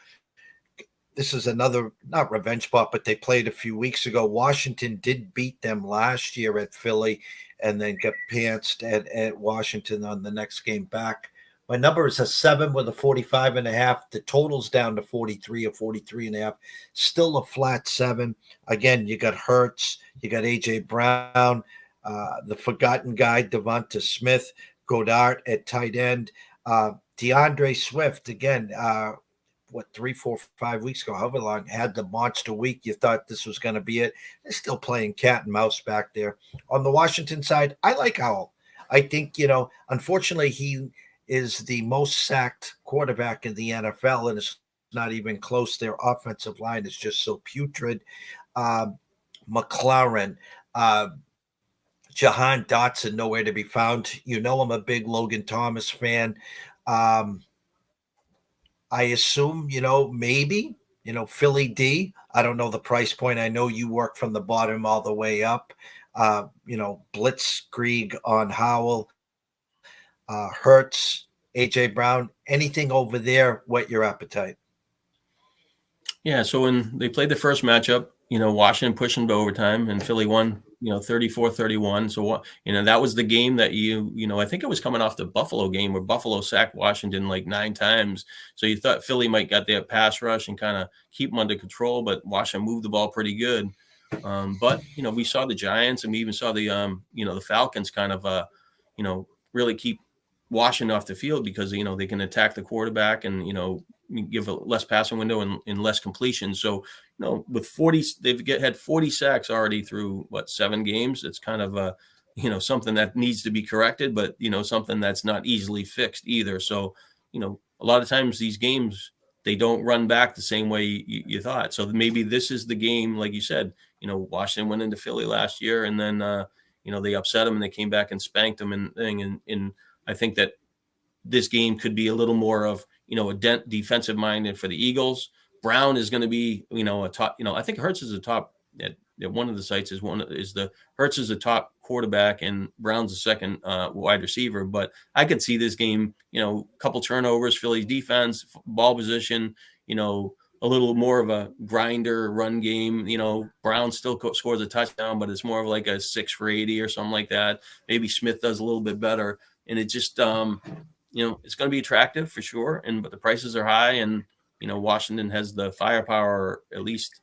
this is another, not revenge spot, but they played a few weeks ago. Washington did beat them last year at Philly and then got pantsed at Washington on the next game back. My number is a 7 with a 45.5. The total's down to 43 or 43.5. Still a flat 7. Again, you got Hurts, you got A.J. Brown, the forgotten guy, Devonta Smith, Goddard at tight end, DeAndre Swift, again, 3, 4, 5 weeks ago, however long, had the monster week. You thought this was going to be it. They're still playing cat and mouse back there. On the Washington side, I like Howell. I think, unfortunately, he is the most sacked quarterback in the NFL, and it's not even close. Their offensive line is just so putrid. McLaurin, Jahan Dotson, nowhere to be found. I'm a big Logan Thomas fan. I assume, maybe, Philly D. I don't know the price point. I know you work from the bottom all the way up. Blitzkrieg on Howell. Hurts, A.J. Brown. Anything over there, whet your appetite? Yeah, so when they played the first matchup, Washington pushed them to overtime and Philly won, 34-31. So, that was the game that I think it was coming off the Buffalo game where Buffalo sacked Washington like 9 times. So you thought Philly might get their pass rush and kind of keep them under control, but Washington moved the ball pretty good. But, we saw the Giants and we even saw the Falcons kind of, really keep Washington off the field because, they can attack the quarterback and, give a less passing window and less completion. So, with 40, had 40 sacks already through 7 games. It's kind of something that needs to be corrected, but something that's not easily fixed either. So, a lot of times these games, they don't run back the same way you thought. So maybe this is the game, like you said, Washington went into Philly last year and then, they upset them and they came back and spanked them and I think that this game could be a little more of, a defensive minded for the Eagles. Brown is going to be, a top, I think Hurts is a top at one of the sites Hurts is a top quarterback and Brown's a second wide receiver. But I could see this game, a couple turnovers, Philly's defense, ball position, a little more of a grinder run game. Brown still scores a touchdown, but it's more of like a 6 for 80 or something like that. Maybe Smith does a little bit better. And it just, it's going to be attractive for sure. But the prices are high and, Washington has the firepower at least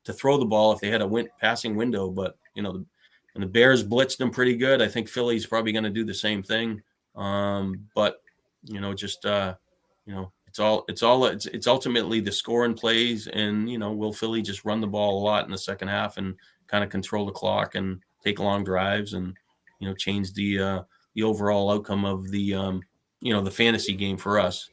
to throw the ball if they had a passing window. But, and the Bears blitzed them pretty good. I think Philly's probably going to do the same thing. But, it's ultimately the scoring plays and, will Philly just run the ball a lot in the second half and kind of control the clock and take long drives and, change the overall outcome of the, the fantasy game for us,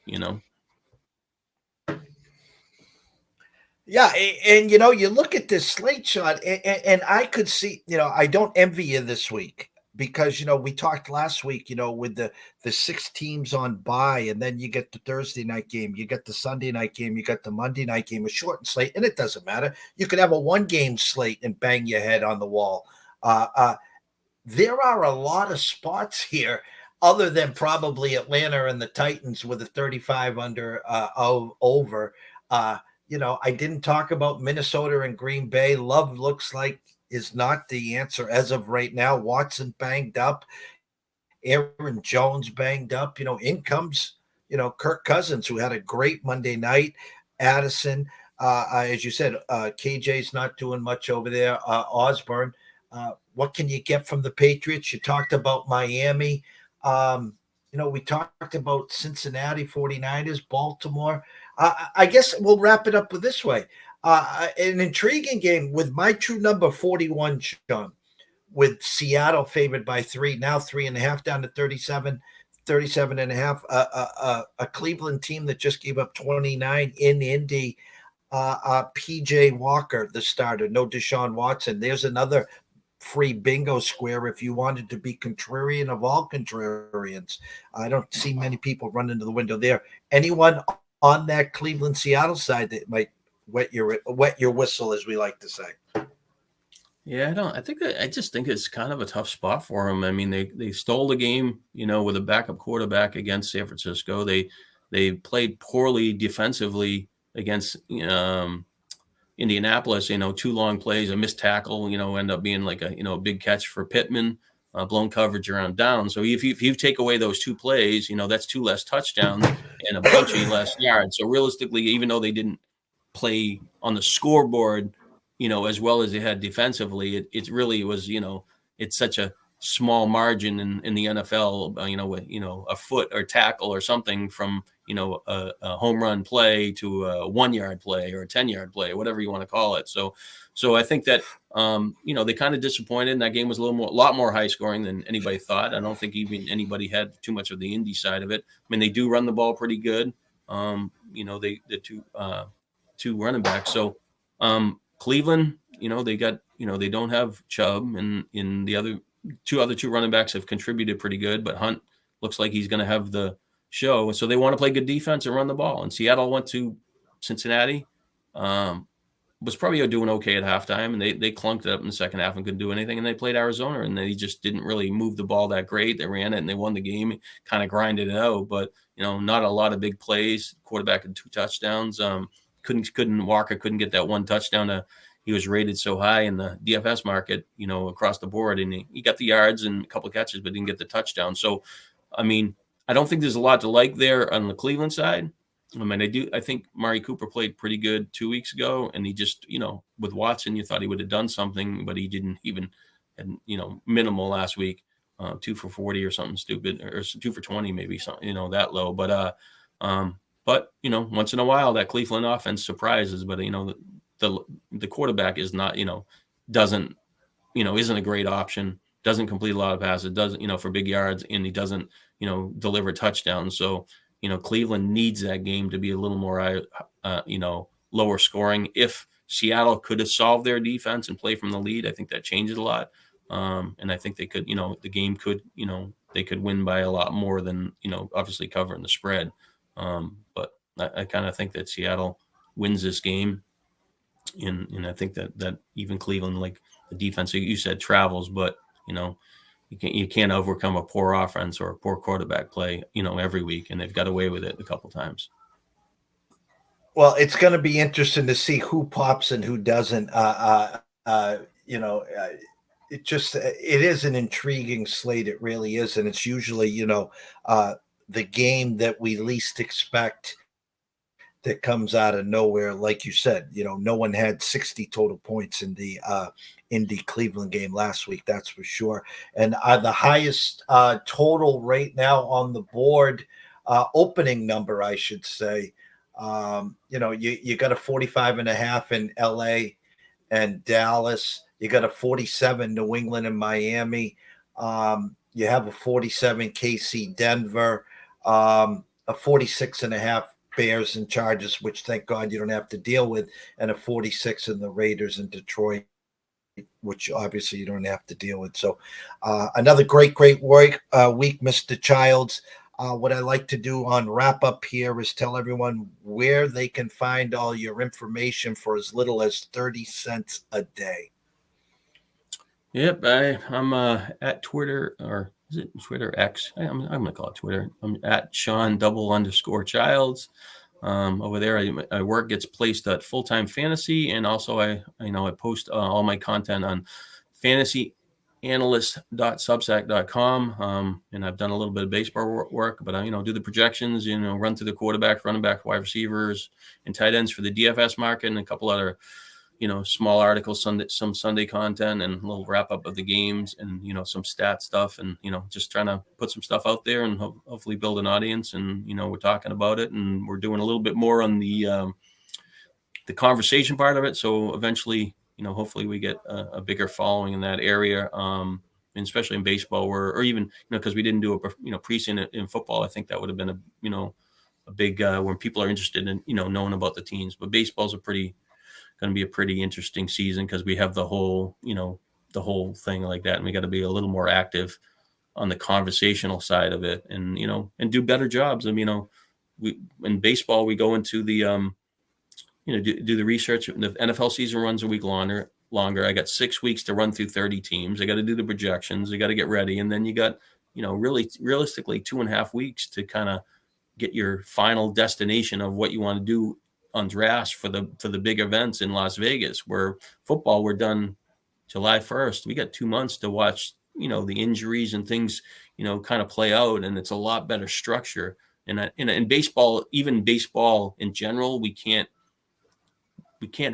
Yeah, and you look at this slate shot, and I could see, I don't envy you this week because we talked last week, with the 6 teams on bye, and then you get the Thursday night game, you get the Sunday night game, you got the Monday night game, a shortened slate, and it doesn't matter. You could have a 1-game slate and bang your head on the wall. There are a lot of spots here other than probably Atlanta and the Titans with a 35 under over. I didn't talk about Minnesota and Green Bay. Love looks like is not the answer as of right now. Watson banged up. Aaron Jones banged up. In comes, Kirk Cousins, who had a great Monday night. Addison, as you said, KJ's not doing much over there. Osborne. What can you get from the Patriots? You talked about Miami. We talked about Cincinnati 49ers, Baltimore. I guess we'll wrap it up with this way. An intriguing game with my true number 41, Shawn, with Seattle favored by 3, now 3.5 down to 37.5. A Cleveland team that just gave up 29 in Indy. PJ Walker, the starter, no Deshaun Watson. There's another free bingo square if you wanted to be contrarian of all contrarians. I don't see many people run into the window there. Anyone on that Cleveland Seattle side that might wet your whistle, as we like to say? Yeah, I just think it's kind of a tough spot for them. I mean, they stole the game, with a backup quarterback against San Francisco. They played poorly defensively against Indianapolis, 2 long plays, a missed tackle, end up being like a big catch for Pittman, blown coverage around down. So if you take away those 2 plays, that's 2 less touchdowns and a bunch of less yards. So realistically, even though they didn't play on the scoreboard, as well as they had defensively, it really was, it's such a small margin in the NFL, with, a foot or tackle or something from, a home run play to a 1-yard play or a 10-yard play, whatever you want to call it. So I think that, they kind of disappointed, and that game was a lot more high scoring than anybody thought. I don't think even anybody had too much of the Indy side of it. I mean, they do run the ball pretty good. The 2 running backs. So, Cleveland, they got, they don't have Chubb, and in the other 2 running backs have contributed pretty good, but Hunt looks like he's going to have the show. So they want to play good defense and run the ball. And Seattle went to Cincinnati, was probably doing okay at halftime, and they clunked it up in the second half and couldn't do anything. And they played Arizona, and they just didn't really move the ball that great. They ran it and they won the game, kind of grinded it out, but not a lot of big plays. Quarterback had 2 touchdowns. Couldn't Walker couldn't get that one touchdown. He was rated so high in the DFS market, across the board, and he got the yards and a couple of catches, but didn't get the touchdown. So, I mean, I don't think there's a lot to like there on the Cleveland side. I mean, I think Mari Cooper played pretty good 2 weeks ago, and he just, with Watson, you thought he would have done something, but he didn't even, and minimal last week, 2 for 40 or something stupid, or 2 for 20, maybe something, that low. But once in a while that Cleveland offense surprises, but the quarterback is not, doesn't, isn't a great option, doesn't complete a lot of passes, doesn't, for big yards, and he doesn't, deliver touchdowns. So, Cleveland needs that game to be a little more, lower scoring. If Seattle could have solved their defense and play from the lead, I think that changes a lot. And I think they could, the game could, they could win by a lot more than, obviously covering the spread. But I kind of think that Seattle wins this game. And I think that even Cleveland, like the defense, you said, travels, but, you can't overcome a poor offense or a poor quarterback play, every week. And they've got away with it a couple times. Well, it's going to be interesting to see who pops and who doesn't. It is an intriguing slate. It really is. And it's usually, the game that we least expect that comes out of nowhere. Like you said, no one had 60 total points in the Indy Cleveland game last week. That's for sure. And the highest total right now on the board, opening number, I should say, you got a 45.5 in LA and Dallas. You got a 47 New England and Miami. You have a 47 KC Denver, a 46.5 Bears and Chargers, which thank God you don't have to deal with, and a 46 in the Raiders in Detroit, which obviously you don't have to deal with. So another great week, Mr. Childs. What I like to do on wrap up here is tell everyone where they can find all your information for as little as 30 cents a day. Yep, I'm at Twitter, or is it Twitter X? I'm going to call it Twitter. I'm at Shawn_Childs. Over there, my work gets placed at Full-Time Fantasy, and also I post all my content on fantasyanalyst.substack.com. And I've done a little bit of baseball work, but I do the projections, run through the quarterbacks, running back, wide receivers, and tight ends for the DFS market, and a couple other small articles, some Sunday content, and a little wrap up of the games, and some stat stuff, and just trying to put some stuff out there and hopefully build an audience. And we're talking about it, and we're doing a little bit more on the conversation part of it. So eventually, hopefully we get a bigger following in that area, and especially in baseball, or even because we didn't do a preseason in football. I think that would have been a big when people are interested in knowing about the teams. But baseball's going to be a pretty interesting season because we have the whole thing like that, and we got to be a little more active on the conversational side of it, and and do better jobs. We in baseball, we go into the do the research. The NFL season runs a week longer. I got 6 weeks to run through 30 teams. I got to do the projections. I got to get ready, and then you got really realistically 2.5 weeks to kind of get your final destination of what you want to do on drafts for the big events in Las Vegas. Where football, we're done July 1st. We got 2 months to watch, the injuries and things, kind of play out, and it's a lot better structure. And in baseball, even baseball in general, we can't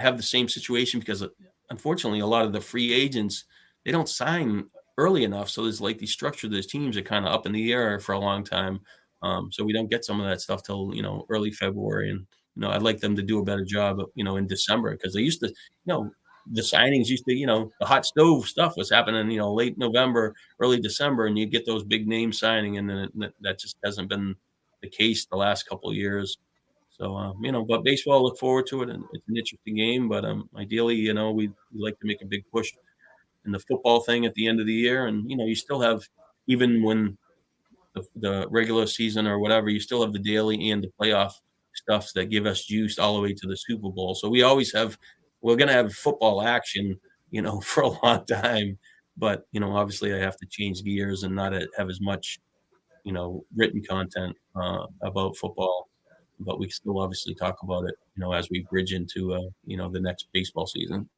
have the same situation because unfortunately a lot of the free agents, they don't sign early enough. So there's like the structure of those teams are kind of up in the air for a long time. So we don't get some of that stuff till, early February. And, I'd like them to do a better job, in December, because they used to, the signings used to, the hot stove stuff was happening, late November, early December, and you get those big names signing, and then that just hasn't been the case the last couple of years. So, but baseball, I look forward to it, and it's an interesting game. But ideally, we like to make a big push in the football thing at the end of the year, and you still have, even when the regular season or whatever, you still have the daily and the playoff stuff that give us juice all the way to the Super Bowl. So we always have we're going to have football action, for a long time. But, obviously I have to change gears and not have as much, written content about football. But we still obviously talk about it, as we bridge into, the next baseball season.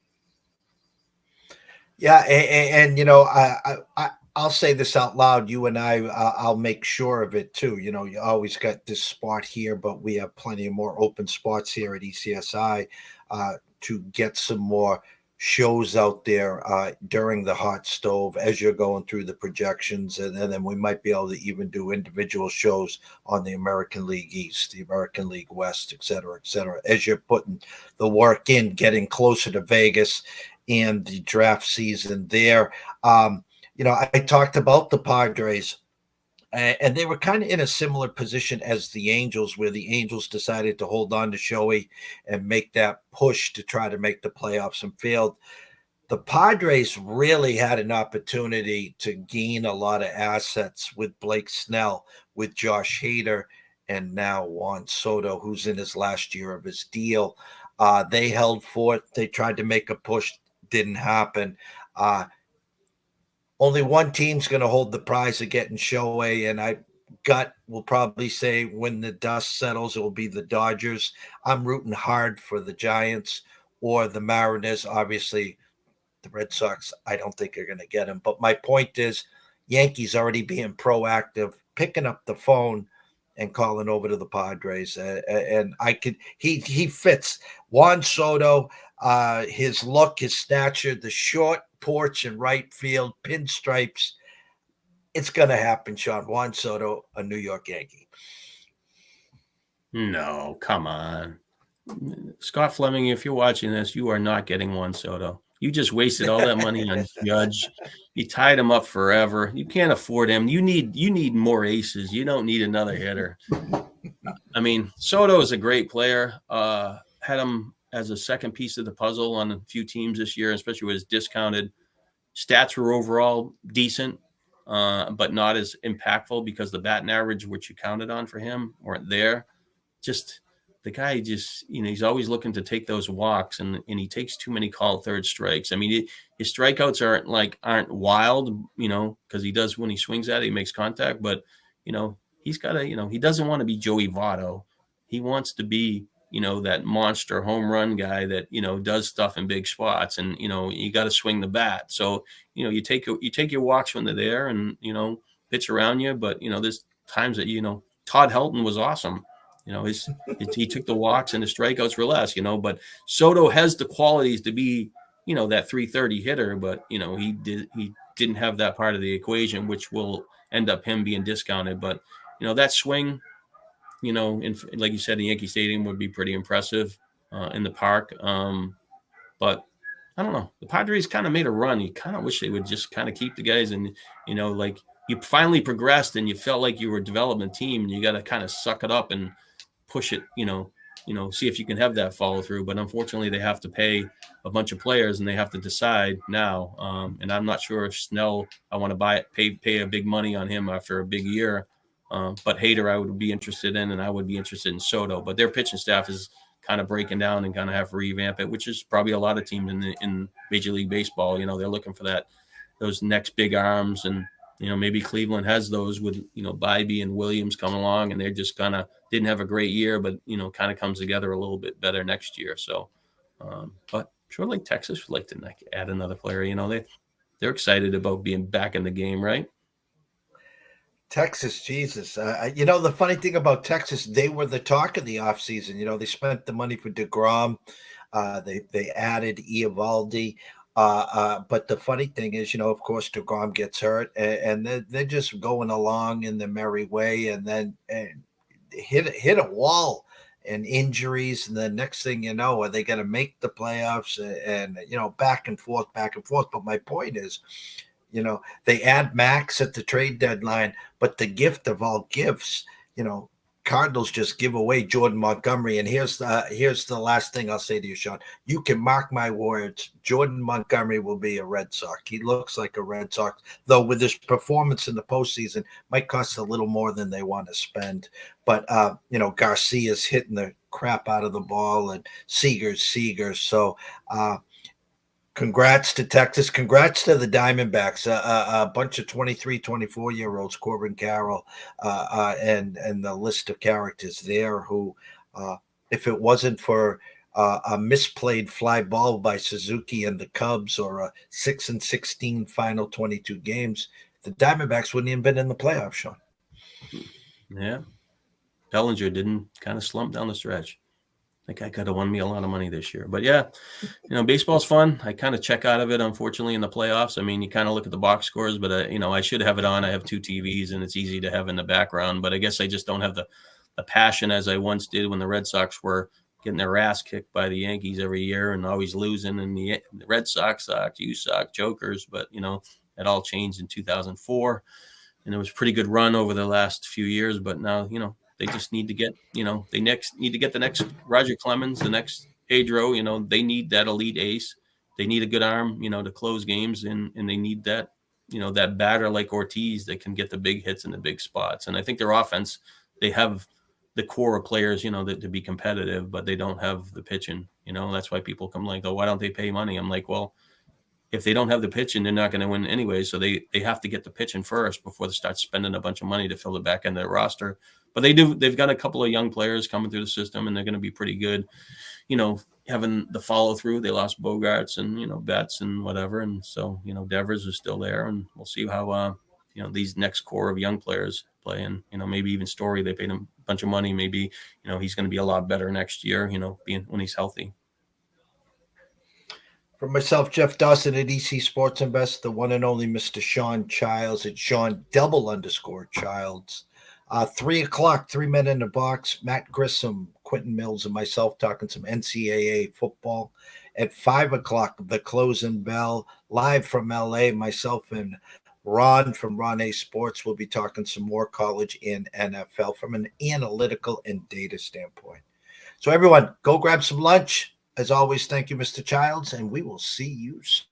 Yeah, and I'll say this out loud. You and I'll make sure of it too. You always got this spot here, but we have plenty of more open spots here at ECSI to get some more shows out there during the hot stove as you're going through the projections, and then we might be able to even do individual shows on the American League East, the American League West, et cetera, as you're putting the work in, getting closer to Vegas and the draft season there. I talked about the Padres, and they were kind of in a similar position as the Angels, where the Angels decided to hold on to Shohei and make that push to try to make the playoffs and failed. The Padres really had an opportunity to gain a lot of assets with Blake Snell, with Josh Hader, and now Juan Soto, who's in his last year of his deal. They held forth. They tried to make a push. Didn't happen. Only one team's going to hold the prize of getting Shohei, and I will probably say when the dust settles, it will be the Dodgers. I'm rooting hard for the Giants or the Mariners. Obviously, the Red Sox, I don't think are going to get him. But my point is, Yankees already being proactive, picking up the phone and calling over to the Padres. And he fits Juan Soto, his look, his stature, the short porch in right field, pinstripes. It's going to happen, Sean. Juan Soto, a New York Yankee. No, come on. Scott Fleming, if you're watching this, you are not getting Juan Soto. You just wasted all that money on Judge. You tied him up forever. You can't afford him. You need more aces. You don't need another hitter. I mean, Soto is a great player. Had him as a second piece of the puzzle on a few teams this year, especially with his discounted stats were overall decent, but not as impactful because the batting average, which you counted on for him, weren't there. Just the guy he's always looking to take those walks and he takes too many called third strikes. I mean, his strikeouts aren't wild, because he does when he swings at it, he makes contact, but he's got to, he doesn't want to be Joey Votto. He wants to be, that monster home run guy that, does stuff in big spots and, you got to swing the bat. So, you take your walks when they're there and, pitch around you. But, there's times that, Todd Helton was awesome. He took the walks and the strikeouts were less, but Soto has the qualities to be, that 330 hitter, but, he didn't have that part of the equation, which will end up him being discounted. But, that swing, like you said, the Yankee Stadium would be pretty impressive in the park. But I don't know. The Padres kind of made a run. You kind of wish they would just kind of keep the guys and, like you finally progressed and you felt like you were a development team and you got to kind of suck it up and push it, see if you can have that follow through. But unfortunately, they have to pay a bunch of players and they have to decide now. And I'm not sure if Snell, I want to pay a big money on him after a big year. But Hader, I would be interested in, and I would be interested in Soto. But their pitching staff is kind of breaking down and kind of have to revamp it, which is probably a lot of teams in Major League Baseball. They're looking for those next big arms, and maybe Cleveland has those with Bybee and Williams coming along, and they're just kind of didn't have a great year, but kind of comes together a little bit better next year. So, but sure, like Texas would like to add another player. They're excited about being back in the game, right? Texas, Jesus. The funny thing about Texas, they were the talk of the offseason. They spent the money for DeGrom. They added Eovaldi. But the funny thing is, of course, DeGrom gets hurt, and they're just going along in the merry way, and then hit a wall and injuries. And the next thing you know, are they going to make the playoffs? And, back and forth. But my point is, they add Max at the trade deadline, but the gift of all gifts, Cardinals just give away Jordan Montgomery. And here's the last thing I'll say to you, Shawn. You can mark my words. Jordan Montgomery will be a Red Sox. He looks like a Red Sox, though with his performance in the postseason, might cost a little more than they want to spend. But Garcia's hitting the crap out of the ball, and Seager's. So congrats to Texas. Congrats to the Diamondbacks. A bunch of 23, 24-year-olds, Corbin Carroll, and the list of characters there who, if it wasn't for a misplayed fly ball by Suzuki and the Cubs, or a 6-16 final 22 games, the Diamondbacks wouldn't even been in the playoffs, Shawn. Yeah. Bellinger didn't kind of slump down the stretch. I think I could have won me a lot of money this year. But yeah, baseball's fun. I kind of check out of it, unfortunately, in the playoffs. I mean, you kind of look at the box scores, but, I should have it on. I have 2 TVs, and it's easy to have in the background. But I guess I just don't have the passion as I once did when the Red Sox were getting their ass kicked by the Yankees every year and always losing. And the Red Sox suck, you suck, jokers. But, it all changed in 2004. And it was a pretty good run over the last few years. But now, they just need to get, they need to get the next Roger Clemens, the next Pedro. They need that elite ace. They need a good arm, to close games, and they need that, that batter like Ortiz that can get the big hits in the big spots. And I think their offense, they have the core of players, that to be competitive, but they don't have the pitching. That's why people come like, oh, why don't they pay money? I'm like, well, if they don't have the pitching, they're not going to win anyway. So they have to get the pitching first before they start spending a bunch of money to fill the back end of their roster. But they've got a couple of young players coming through the system, and they're going to be pretty good, having the follow through. They lost Bogarts and, Betts and whatever. And so, Devers is still there, and we'll see how, these next core of young players play. And, maybe even Story, they paid him a bunch of money. Maybe, he's going to be a lot better next year, when he's healthy. For myself, Jeff Dawson at EC Sports Invest, the one and only Mr. Shawn Childs at Shawn _Childs. 3 o'clock, 3 Men in the Box, Matt Grissom, Quentin Mills, and myself talking some NCAA football. At 5 o'clock, the closing bell, live from LA, myself and Ron from Ron A Sports will be talking some more college and NFL from an analytical and data standpoint. So everyone, go grab some lunch. As always, thank you, Mr. Childs, and we will see you soon.